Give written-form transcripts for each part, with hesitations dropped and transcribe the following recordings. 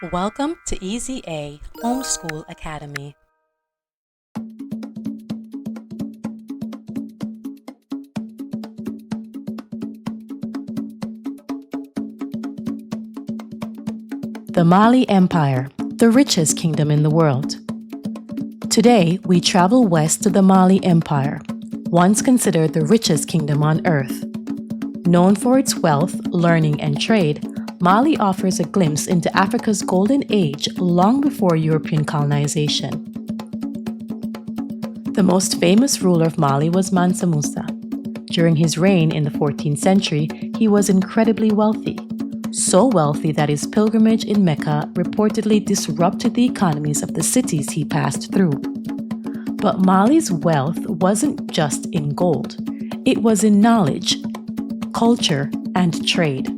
Welcome to Easy A Homeschool Academy. The Mali Empire, the richest kingdom in the world. Today, we travel west to the Mali Empire, once considered the richest kingdom on earth. Known for its wealth, learning, and trade, Mali offers a glimpse into Africa's golden age long before European colonization. The most famous ruler of Mali was Mansa Musa. During his reign in the 14th century, he was incredibly wealthy, so wealthy that his pilgrimage in Mecca reportedly disrupted the economies of the cities he passed through. But Mali's wealth wasn't just in gold, it was in knowledge, culture, and trade.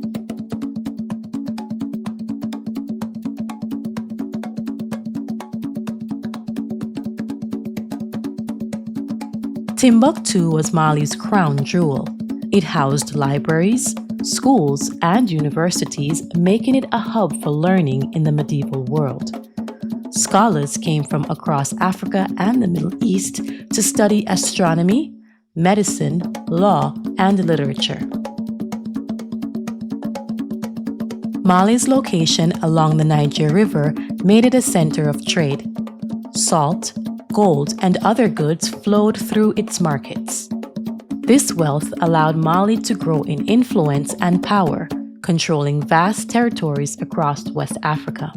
Timbuktu was Mali's crown jewel. It housed libraries, schools, and universities, making it a hub for learning in the medieval world. Scholars came from across Africa and the Middle East to study astronomy, medicine, law, and literature. Mali's location along the Niger River made it a center of trade. Salt, gold, and other goods flowed through its markets. This wealth allowed Mali to grow in influence and power, controlling vast territories across West Africa.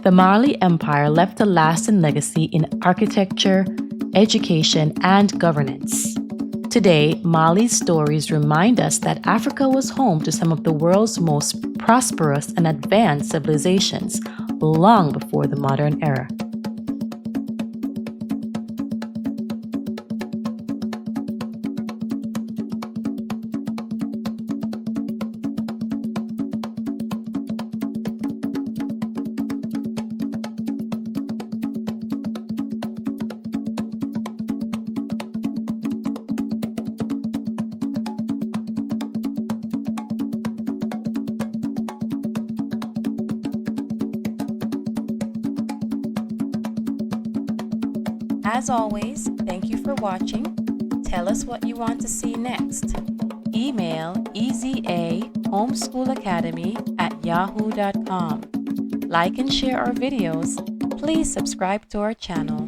The Mali Empire left a lasting legacy in architecture, education, and governance. Today, Mali's stories remind us that Africa was home to some of the world's most prosperous and advanced civilizations long before the modern era. As always, thank you for watching. Tell us what you want to see next. Email easyahomeschoolacademy@yahoo.com. Like and share our videos. Please subscribe to our channel.